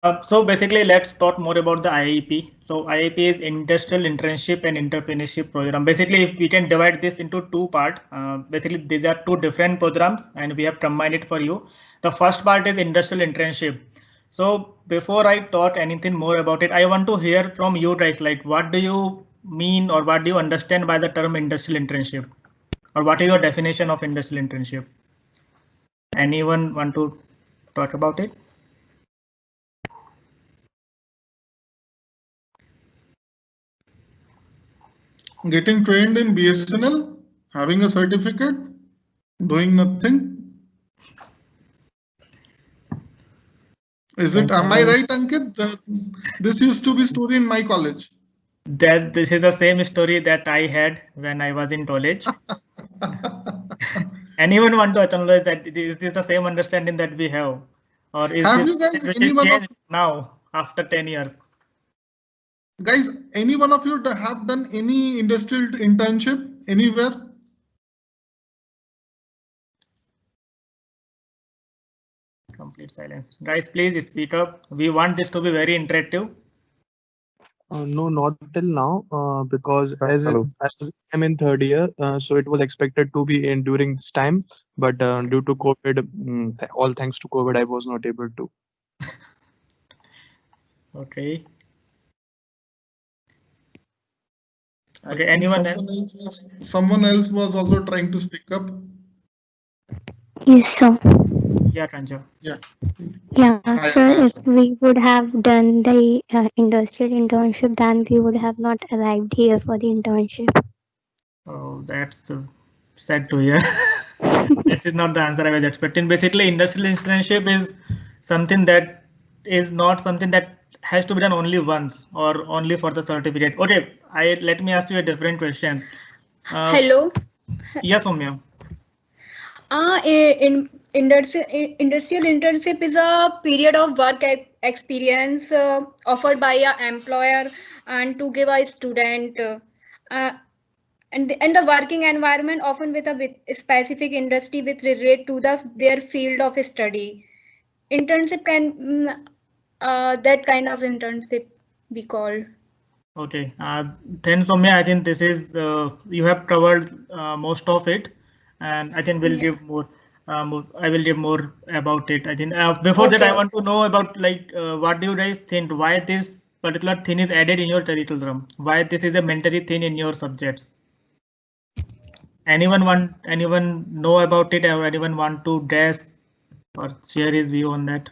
So basically, let's talk more about the IIP. So IIP is Industrial Internship and Entrepreneurship Program. Basically, if we can divide this into two parts, basically these are two different programs, and we have combined it for you. The first part is Industrial Internship. So before I talk anything more about it, I want to hear from you guys, like what do you mean or what do you understand by the term industrial internship, or what is your definition of industrial internship? Anyone want to talk about it? Getting trained in BSNL, having a certificate, doing nothing. Is it? Am I right, Ankit? This used to be story in my college. That this is the same story that I had when I was in college. Anyone want to acknowledge that is this the same understanding that we have, or is Have this you guys, which is anyone of changed now after 10 years? guys, any one of you have done any industrial internship anywhere? Complete silence. Guys, please speak up. We want this to be very interactive. No, not till now, because Hello. I'm in third year, so it was expected to be in during this time, but due to COVID, all thanks to COVID, I was not able to. Okay. I Okay, think anyone else? someone else was also trying to speak up. Yes, sir. Yeah, Kancha. Yeah. Yeah, Hi, so hi. if we would have done the industrial internship, then we would have not arrived here for the internship. Oh, that's sad to hear. This is not the answer I was expecting. Basically, industrial internship is something that is not something that has to be done only once or only for the certificate. Okay, let me ask you a different question. Hello. Yes, Soumya. Industrial internship is a period of work experience offered by an employer and to give a student. And the working environment often with a specific industry with relate to their field of study. Internship can that kind of internship be called. Okay, then Soumya, I think this is you have covered most of it, and I think we'll Yeah. give more. I will give more about it. I think before that, I Okay. want to know about like what do you guys think? Why this particular thing is added in your curriculum? Why this is a mandatory thing in your subjects? Anyone know about it, or anyone want to guess or share his view on that?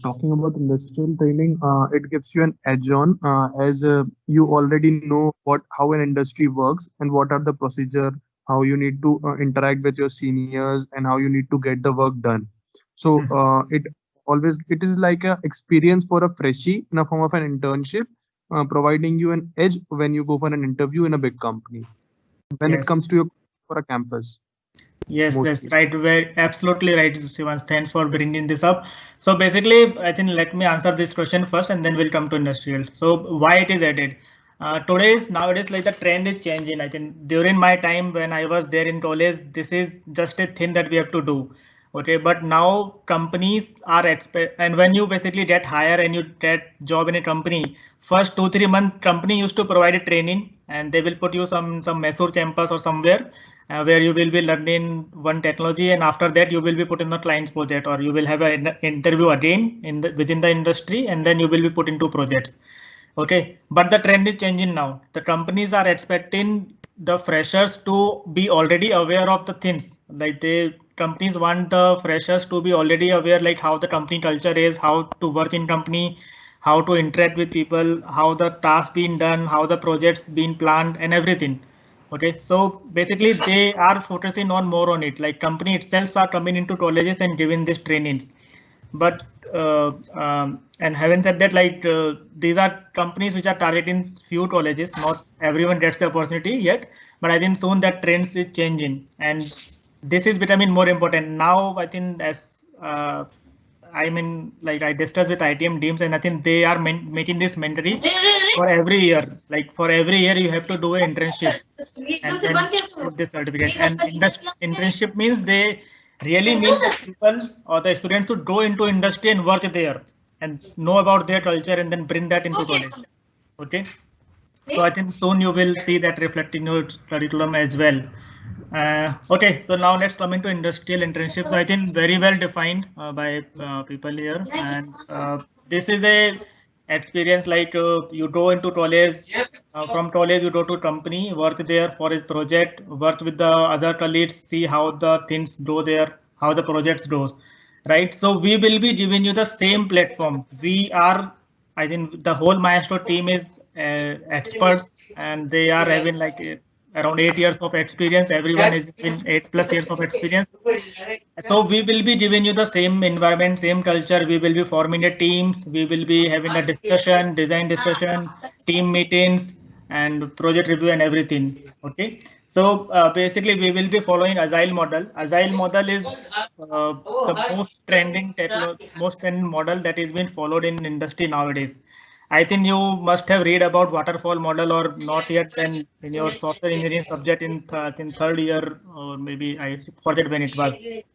Talking about industrial training, it gives you an edge on, as you already know how an industry works and what are the procedure, how you need to interact with your seniors and how you need to get the work done. So it is like a experience for a freshie in a form of an internship, providing you an edge when you go for an interview in a big company. When it Yes. comes to your for a campus. Yes, that's Mostly. right. Very absolutely right, Sivans. Thanks for bringing this up. So basically, I think let me answer this question first, and then we'll come to industrial. So why it is added? Nowadays like the trend is changing. I think during my time when I was there in college, this is just a thing that we have to do. Okay, but now companies are expect, and when you basically get hired and you get job in a company, first 2-3 months company used to provide a training, and they will put you some Mysore campus or somewhere where you will be learning one technology, and after that you will be put in the client's project, or you will have an interview again within the industry, and then you will be put into projects. Okay, but the trend is changing now. The companies are expecting the freshers to be already aware of the things. Like companies want the freshers to be already aware, like how the company culture is, how to work in company, how to interact with people, how the task being done, how the projects being planned, and everything. Okay, so basically they are focusing on more on it. Like company itself are coming into colleges and giving this trainings. But and having said that, like these are companies which are targeting few colleges. Not everyone gets the opportunity yet, but I think soon that trends is changing, and this is becoming more important now. I think as I mean, like I discussed with ITM teams, and I think they are making this mandatory for every year. Like for every year, you have to do an internship and then get this certificate. And internship means they really mean that people or the students should go into industry and work there. and know about their culture and then bring that into college. Okay. So I think soon you will see that reflected in your curriculum as well. Okay, so now let's come into industrial internships. So I think very well defined by people here, and this is a experience like you go into college, from college you go to company, work there for a project, work with the other colleagues, see how the things go there, how the projects goes, right? So we will be giving you the same platform. We are, I think the whole Maestro team is experts, and they are having like around 8 years of experience. Everyone is in 8+ years of experience. So we will be giving you the same environment, same culture. We will be forming a teams. We will be having a discussion, design discussion, team meetings, and project review and everything. Okay. So basically, we will be following Agile model. Agile model is the most trending model that is being followed in industry nowadays. I think you must have read about waterfall model or not yet, when in your software engineering subject in third year, or maybe I forget when it was.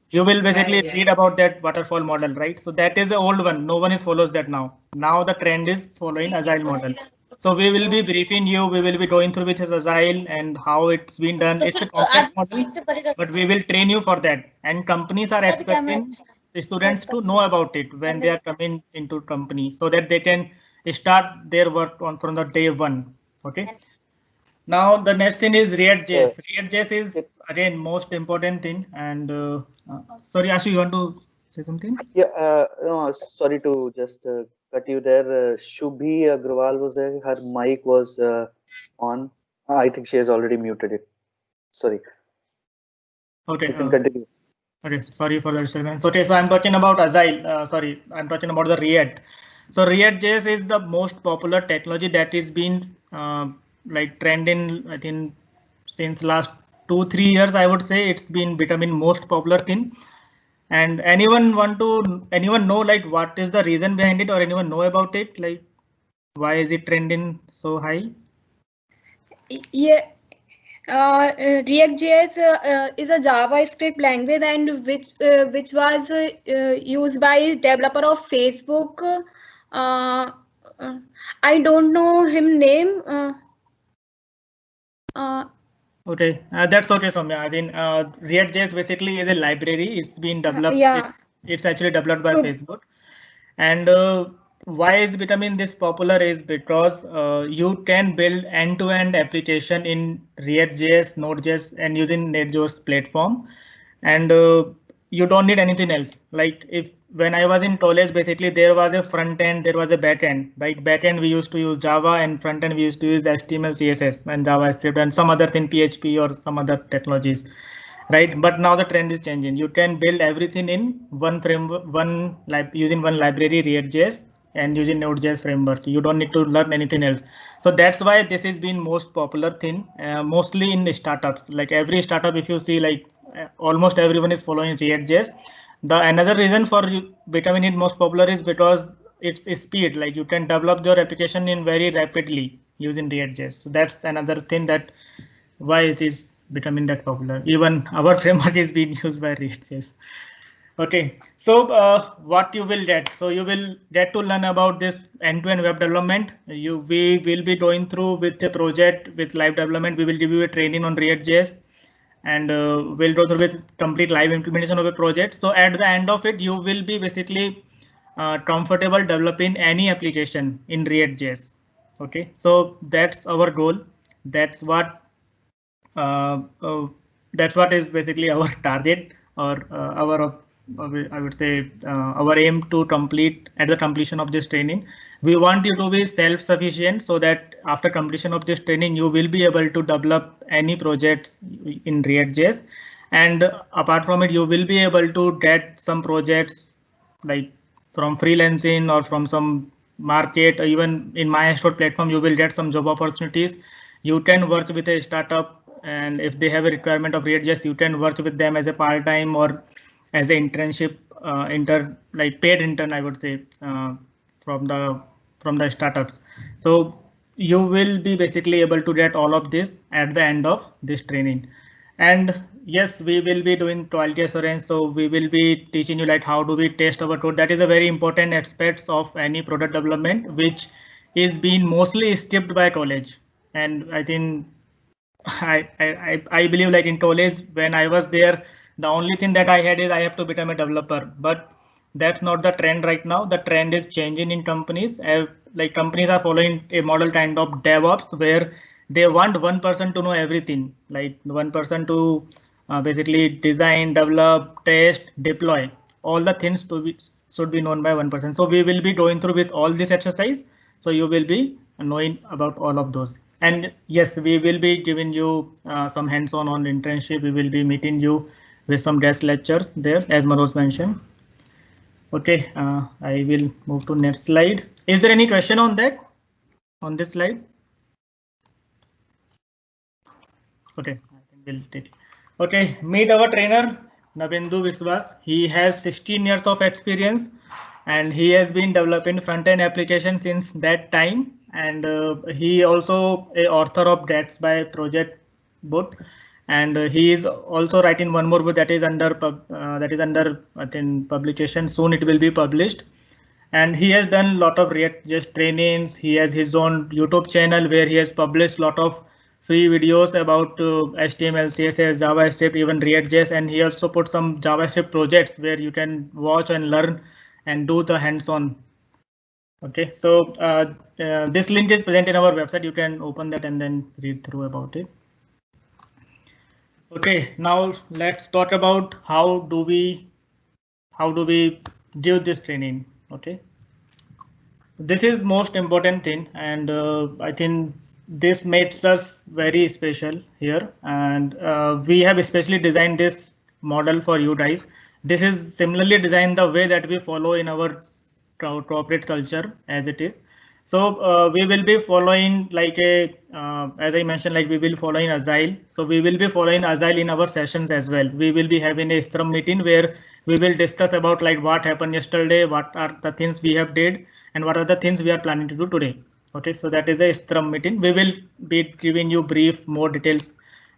You will basically read about that waterfall model, right? So that is the old one. No one is follows that now. Now the trend is following Agile model. So we will be briefing you. We will be going through which is Agile and how it's been done. It's a complex model, but we will train you for that. And companies are expecting the students to know about it when they are coming into company, so that they can start their work on from the day one. Okay. Now the next thing is React.js. React.js is again most important thing. And sorry, Ashu, you want to say something? Yeah, no, sorry to just cut you there. Shubhi Agrawal was there. Her mic was on. I think she has already muted it. Sorry. Okay. You can continue. Okay, sorry for the disturbance. Okay, so I'm talking about Agile. Sorry, I'm talking about the React. So React.js is the most popular technology that is being like trending. I think since last 2-3 years, I would say it's been becoming most popular thing. And anyone know like what is the reason behind it, or anyone know about it? Like why is it trending so high? Yeah. React.js is a JavaScript language, and which was used by developer of Facebook. I don't know him name. Okay, that's okay, Soumya. I mean, React.js basically is a library. It's been developed. Yeah. It's actually developed by Facebook. And why is becoming this popular is because you can build end-to-end application in React.js, Node.js, and using NetJS platform. And you don't need anything else. Like when I was in college, basically there was a front end, there was a back end, right? Back end we used to use Java, and front end we used to use HTML, CSS, and JavaScript, and some other thing, PHP or some other technologies, right? But now the trend is changing. You can build everything in one framework, using one library, React.js, and using Node.js framework. You don't need to learn anything else. So that's why this has been most popular thing, mostly in startups. Like every startup, if you see, like almost everyone is following React.js. The another reason for becoming it most popular is because it's speed. Like you can develop your application in very rapidly using React.js. So that's another thing that why it is becoming that popular. Even our framework is being used by React.js. Okay, so what you will get? So you will get to learn about this end-to-end web development. We will be going through with a project with live development. We will give you a training on React.js, and we'll go through with complete live implementation of a project. So at the end of it, you will be basically comfortable developing any application in React.js. Okay, so that's our goal. That's what is basically our target, or our I would say our aim to complete at the completion of this training. We want you to be self-sufficient, so that after completion of this training, you will be able to develop any projects in React.js. And apart from it, you will be able to get some projects like from freelancing or from some market, or even in Maestro platform, you will get some job opportunities. You can work with a startup, and if they have a requirement of React.js, you can work with them as a part-time or as an internship, like paid intern, I would say, from the startups. So you will be basically able to get all of this at the end of this training. And yes, we will be doing quality assurance. So we will be teaching you like how do we test our code. That is a very important aspect of any product development, which is being mostly skipped by college. And I think I believe like in college when I was there, the only thing that I had is I have to become a developer. But that's not the trend right now. The trend is changing in companies. Like companies are following a model kind of DevOps where they want one person to know everything, like one person to basically design, develop, test, deploy. All the things should be known by one person. So we will be going through with all this exercise. So you will be knowing about all of those. And yes, we will be giving you some hands-on on internship. We will be meeting you with some guest lectures there, as Manoj mentioned. Okay, I will move to next slide. Is there any question on that, on this slide? Okay, I think we'll take it. Okay, meet our trainer, Nabendu Viswas. He has 16 years of experience and he has been developing front-end application since that time. And he also a author of Gatsby project book. And he is also writing one more book that is under I think publication. Soon it will be published. And he has done a lot of React.js trainings. He has his own YouTube channel where he has published a lot of free videos about HTML, CSS, JavaScript, even React.js. And he also put some JavaScript projects where you can watch and learn and do the hands-on. Okay, so this link is present in our website. You can open that and then read through about it. Okay, now let's talk about how do we give this training. Okay, this is most important thing, and I think this makes us very special here, and we have especially designed this model for you guys. This is similarly designed the way that we follow in our corporate culture as it is. So we will be following like as I mentioned, like we will following Agile. So we will be following Agile in our sessions as well. We will be having a Scrum meeting where we will discuss about like what happened yesterday, what are the things we have did, and what are the things we are planning to do today. Okay, so that is a Scrum meeting. We will be giving you brief more details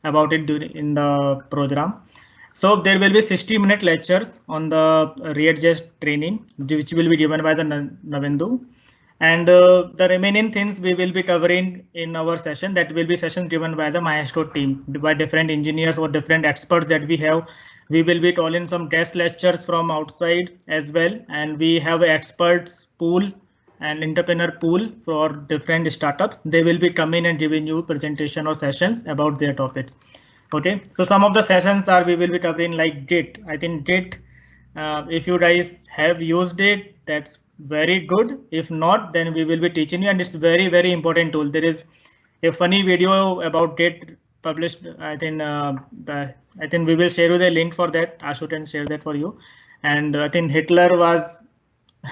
about it in the program. So there will be 60-minute lectures on the React.js training, which will be given by the Nabendu. And the remaining things we will be covering in our session, that will be sessions given by the Maestro team, by different engineers or different experts that we have. We will be calling some guest lectures from outside as well. And we have an experts pool and entrepreneur pool for different startups. They will be coming and giving you presentation or sessions about their topics. Okay, so some of the sessions are we will be covering like Git. I think Git, if you guys have used it, that's very good. If not, then we will be teaching you, and it's very, very important tool. There is a funny video about Git published. I think we will share you the link for that. Ashu can share that for you. And I think Hitler was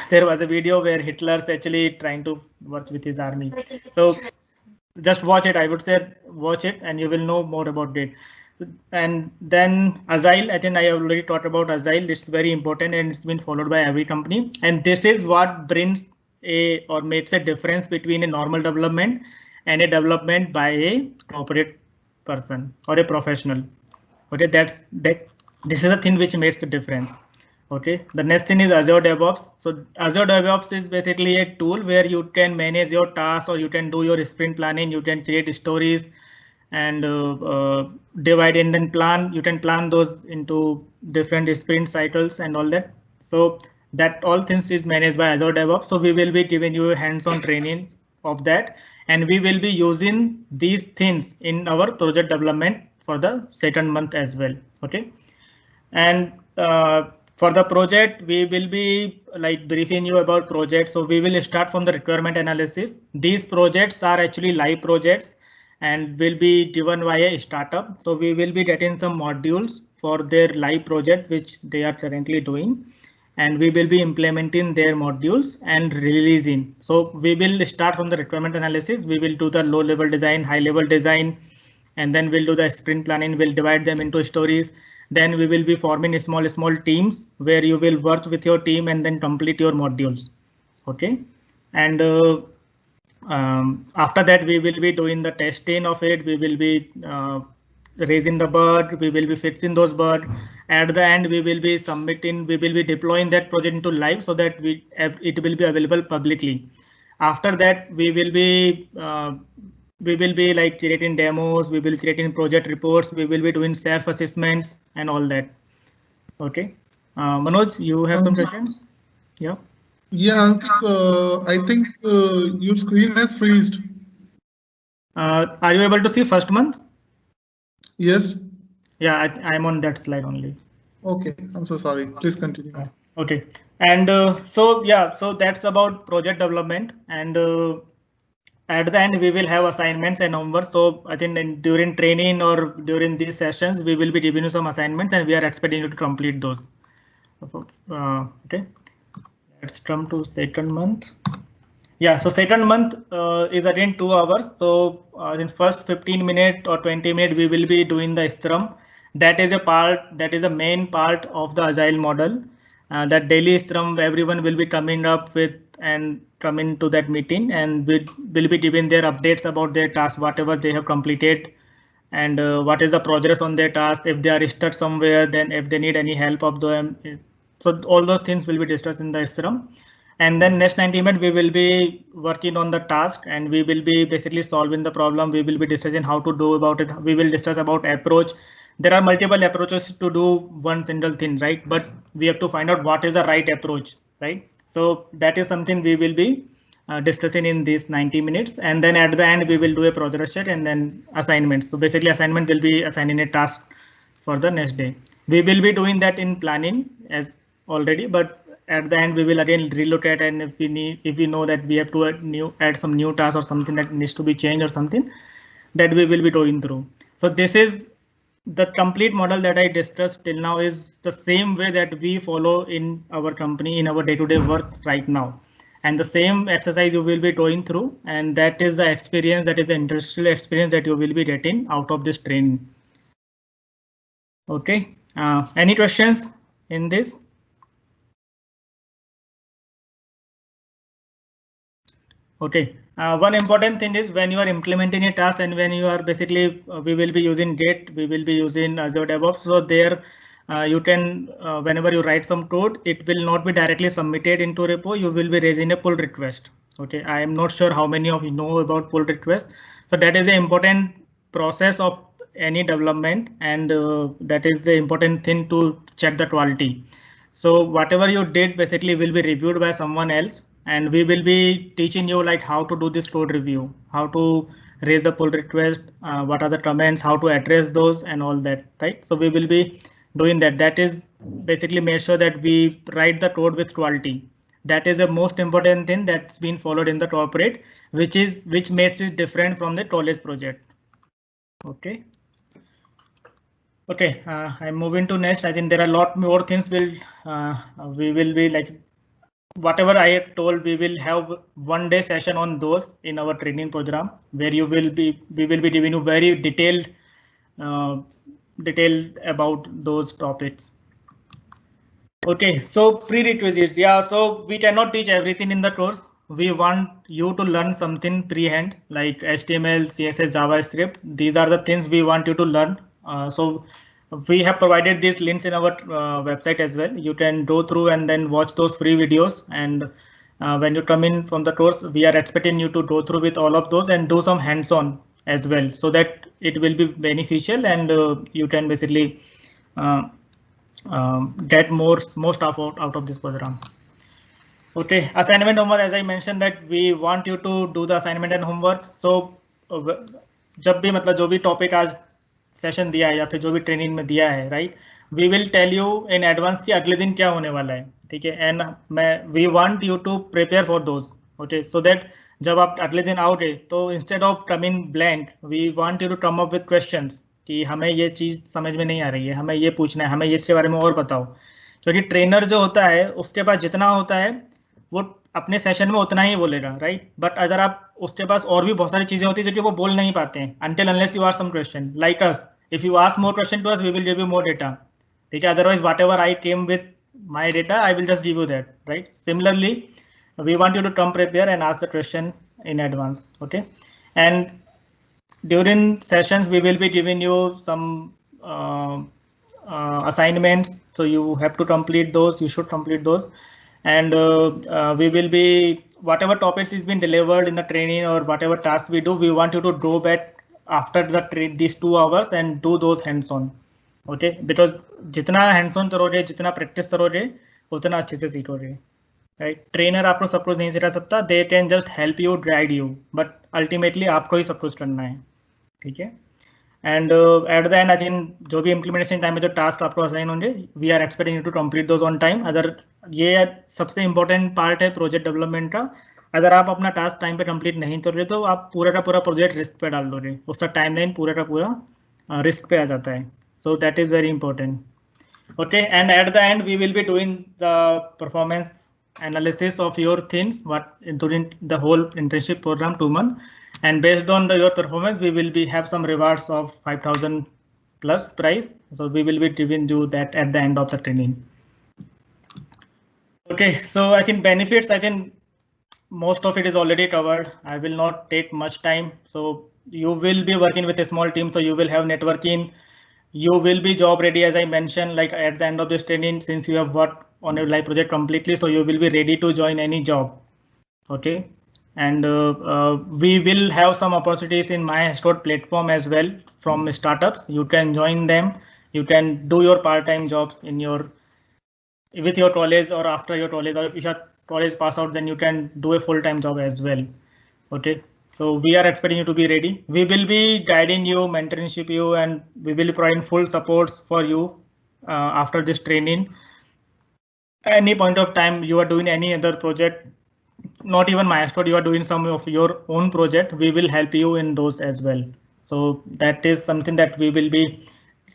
there was a video where Hitler's actually trying to work with his army. So just watch it. I would say watch it, and you will know more about it. And then Agile, I think I already talked about Agile. It's very important and it's been followed by every company. And this is what brings or makes a difference between a normal development and a development by a corporate person or a professional. Okay, this is a thing which makes a difference. Okay, the next thing is Azure DevOps. So Azure DevOps is basically a tool where you can manage your tasks, or you can do your sprint planning, you can create stories and divide and then plan. You can plan those into different sprint cycles and all that. So that all things is managed by Azure DevOps. So we will be giving you hands-on training of that, and we will be using these things in our project development for the second month as well. Okay, and for the project, we will be like briefing you about projects. So we will start from the requirement analysis. These projects are actually live projects and will be given by a startup. So we will be getting some modules for their live project, which they are currently doing. And we will be implementing their modules and releasing. So we will start from the requirement analysis. We will do the low level design, high level design, and then we'll do the sprint planning. We'll divide them into stories. Then we will be forming small teams where you will work with your team and then complete your modules. Okay, and after that we will be doing the testing of it. We will be raising the bird, we will be fixing those bird. At the end, we will be submitting, we will be deploying that project into live so that it will be available publicly. After that, we will be like creating demos, we will be creating project reports, we will be doing self-assessments and all that. Okay. Manoj, you have some questions? Yeah. Yeah, I think your screen has freezed. Are you able to see first month? Yes. Yeah, I'm on that slide only. Okay, I'm so sorry. Please continue. Okay. And so that's about project development. And at the end, we will have assignments and homework. So I think during training or during these sessions, we will be giving you some assignments and we are expecting you to complete those. Okay. Let's come to second month. Yeah, so second month is again 2 hours. So in first 15 minutes or 20 minutes, we will be doing the Scrum. That is a main part of the Agile model. That daily Scrum, everyone will be coming up with and coming to that meeting and will be giving their updates about their task, whatever they have completed, and what is the progress on their task. If they are stuck somewhere, then if they need any help of them. So all those things will be discussed in the Scrum. And then next 90 minutes, we will be working on the task and we will be basically solving the problem. We will be discussing how to do about it. We will discuss about approach. There are multiple approaches to do one single thing, right? But we have to find out what is the right approach, right? So that is something we will be discussing in these 90 minutes. And then at the end, we will do a project share and then assignments. So basically assignment will be assigning a task for the next day. We will be doing that in planning as already, but at the end we will again relook at, and if we know that we have to add some new task or something that needs to be changed or something, that we will be going through. So this is the complete model that I discussed till now is the same way that we follow in our company in our day-to-day work right now, and the same exercise you will be going through, and that is the experience, that is the industrial experience that you will be getting out of this training. Okay, any questions in this? Okay, one important thing is when you are implementing a task and when you are basically, we will be using Git, we will be using Azure DevOps. So there you can, whenever you write some code, it will not be directly submitted into repo. You will be raising a pull request. Okay, I am not sure how many of you know about pull request. So that is an important process of any development, and that is the important thing to check the quality. So whatever you did basically will be reviewed by someone else, and we will be teaching you like how to do this code review, how to raise the pull request, what are the comments, how to address those and all that, right? So we will be doing that. That is basically make sure that we write the code with quality. That is the most important thing that's been followed in the corporate, which makes it different from the college project. Okay. Okay, I'm moving to next. I think there are a lot more things we will be like, whatever I have told, we will have 1 day session on those in our training program, where we will be giving you very detailed about those topics. Okay, so prerequisites. Yeah, so we cannot teach everything in the course. We want you to learn something pre-hand like HTML, CSS, JavaScript. These are the things we want you to learn. So we have provided these links in our website as well. You can go through and then watch those free videos. And when you come in from the course, we are expecting you to go through with all of those and do some hands-on as well, so that it will be beneficial and you can basically get more stuff out of this program. Okay, assignment homework, as I mentioned that we want you to do the assignment and homework. So जब भी मतलब जो भी topic आज session दिया है या फिर जो भी ट्रेनिंग में दिया है, right, we will tell you in advance कि अगले दिन क्या होने वाला है, ठीक है, and we want you to prepare for those. Okay, so that जब आप अगले दिन आओगे तो instead of coming blank, we want you to come up with questions कि हमें ये चीज समझ में नहीं आ रही है, हमें ये पूछना है, हमें इसके बारे में और बताओ. क्योंकि ट्रेनर जो होता है उसके पास जितना होता है वो अपने सेशन में उतना ही बोलेगा, राइट, बट अगर आप उसके पास और भी बहुत सारी चीजें होती है जो कि वो बोल नहीं पाते हैं until unless you ask some question like us. If you ask more question to us, we will give you more data, ठीक है, otherwise whatever I came with my data, I will just give you that, right? Similarly, we want you to come prepare and ask the question in advance. Okay, and during sessions we will be giving you some assignments, so you have to complete those. You should complete those, and we will be, whatever topics is been delivered in the training or whatever tasks we do, we want you to go back after the these 2 hours and do those hands-on. Okay, because जितना hands-on करोगे, जितना practice करोगे, उतना अच्छे से सीखोगे. Right? Trainer आपको सब कुछ नहीं सिखा सकता, they can just help you, guide you, but ultimately आपको ही सब कुछ करना है. ठीक है. And at the and I think जो भी इम्प्लीमेंटेशन टाइम में जो टास्क आपको असाइन होंगे, we are expecting you to complete those on time. अगर ये सबसे इंपॉर्टेंट पार्ट है प्रोजेक्ट डेवलपमेंट का, अगर आप अपना टास्क टाइम पे कंप्लीट नहीं कर रहे तो आप पूरा का पूरा प्रोजेक्ट रिस्क पे डाल दोगे, उसका टाइमलाइन पूरा का पूरा रिस्क पे आ जाता है. So that is very important. Okay, and at the end we will be doing the performance analysis of your things what during the whole internship program 2 months, and based on your performance we will be have some rewards of 5,000 plus price, so we will be giving you that at the end of the training. Okay, so I think benefits, I think most of it is already covered. I will not take much time. So you will be working with a small team, so you will have networking, you will be job ready, as I mentioned, like at the end of this training, since you have worked on a live project completely, so you will be ready to join any job. Okay, and we will have some opportunities in MyHashCode platform as well from startups. You can join them, you can do your part-time jobs in your with your college or after your college, or if your college pass out, then you can do a full-time job as well. Okay, so we are expecting you to be ready. We will be guiding you, mentorship you, and we will be providing full supports for you after this training. Any point of time you are doing any other project, not even MyHashCode, you are doing some of your own project, we will help you in those as well. So that is something that we will be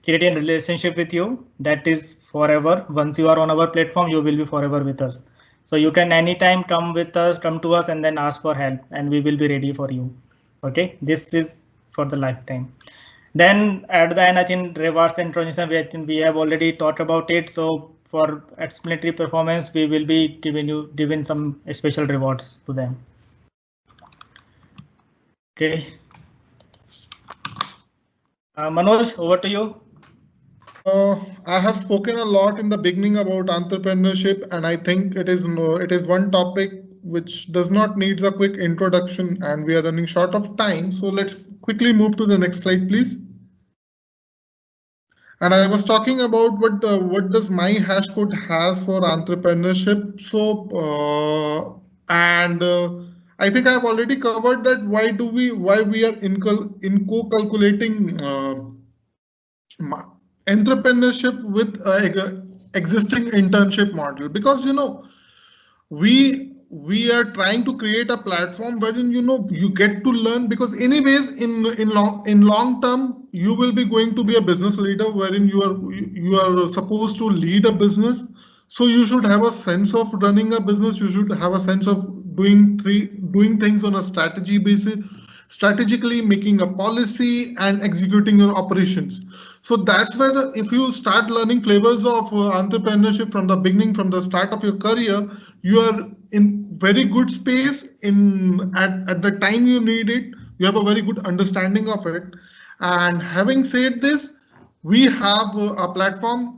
creating a relationship with you that is forever. Once you are on our platform, you will be forever with us. So you can anytime come to us and then ask for help, and we will be ready for you. Okay, this is for the lifetime. Then at the end, I think rewards and transition, we have already talked about it. So for explanatory performance, we will be giving some special rewards to them. Okay. Manoj, over to you. I have spoken a lot in the beginning about entrepreneurship, and I think it is one topic which does not need a quick introduction, and we are running short of time. So let's quickly move to the next slide, please. And I was talking about what does MyHashCode has for entrepreneurship. So I think I've already covered that. Why we are co-calculating entrepreneurship with existing internship model, because we are trying to create a platform wherein you get to learn, because anyways in long term you will be going to be a business leader wherein you are supposed to lead a business. So you should have a sense of running a business. You should have a sense of doing things on a strategy basis, strategically making a policy and executing your operations. So that's where if you start learning flavors of entrepreneurship from the beginning, from the start of your career, you are in very good space at the time you need it. You have a very good understanding of it. And having said this, we have a platform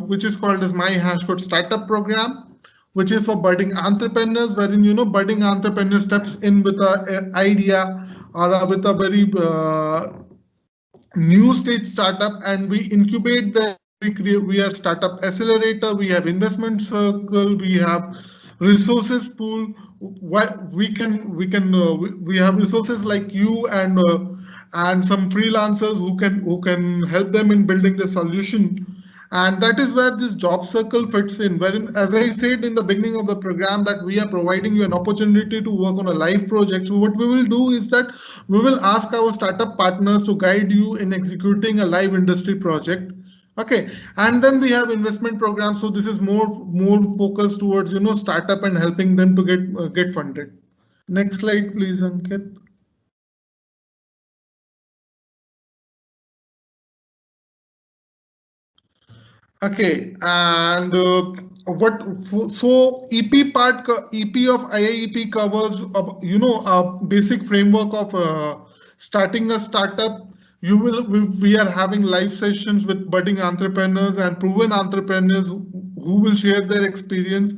which is called as MyHashCode Startup Program, which is for budding entrepreneurs, wherein budding entrepreneur steps in with an idea or with a very new stage startup, and we incubate them. We are startup accelerator, we have investment circle, we have resources pool. We have resources like you and some freelancers who can help them in building the solution. And that is where this job circle fits in, wherein, as I said in the beginning of the program, that we are providing you an opportunity to work on a live project. So what we will do is that we will ask our startup partners to guide you in executing a live industry project. Okay, and then we have investment programs. So this is more focused towards startup and helping them to get funded. Next slide, please, Ankit. Okay, and so EP of IIEP covers a basic framework of starting a startup, we are having live sessions with budding entrepreneurs and proven entrepreneurs who will share their experience.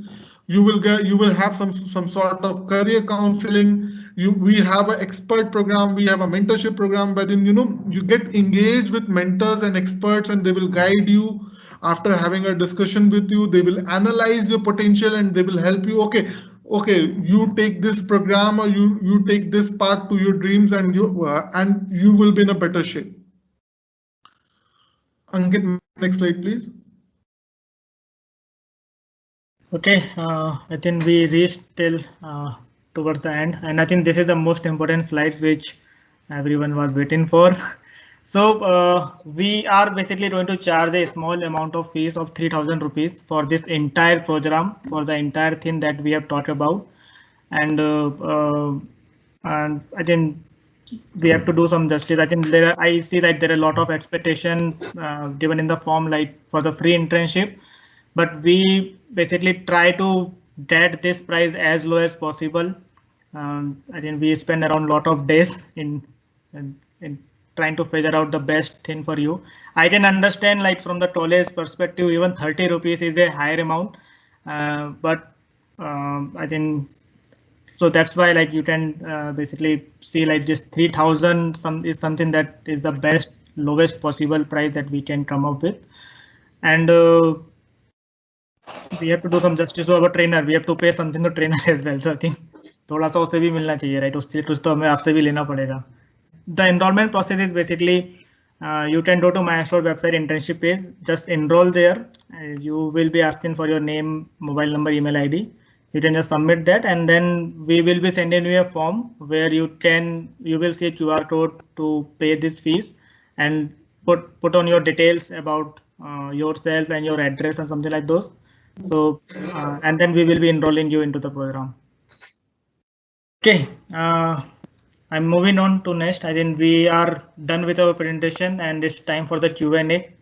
You will have some sort of career counseling. We have an expert program, we have a mentorship program, wherein you get engaged with mentors and experts, and they will guide you. After having a discussion with you, they will analyze your potential and they will help you. Okay, you take this program, or you take this path to your dreams, and you will be in a better shape. Ankit, next slide, please. Okay, I think we reached till towards the end, and I think this is the most important slides which everyone was waiting for. So we are basically going to charge a small amount of fees of 3,000 rupees for this entire program, for the entire thing that we have talked about, and I think we have to do some justice. I think I see like there are a lot of expectations given in the form, like for the free internship, but we basically try to get this price as low as possible. I think we spend around a lot of days in trying to figure out the best thing for you. I can understand, like from the Toll's perspective, even 30 rupees is a higher amount, but I think so that's why like you can basically see like this 3,000 is something that is the best lowest possible price that we can come up with, and we have to do some justice to our trainer. We have to pay something to trainer as well. So I think थोड़ा सा उसे भी मिलना चाहिए, right? उससे कुछ तो हमें आपसे भी लेना पड़ेगा. The enrollment process is basically you can go to MyAstro website internship page, just enroll there. You will be asking for your name, mobile number, email ID. You can just submit that, and then we will be sending you a form where you will see a QR code to pay these fees and put on your details about yourself and your address and something like those. So and then we will be enrolling you into the program. Okay, I'm moving on to next. I think we are done with our presentation and it's time for the Q&A.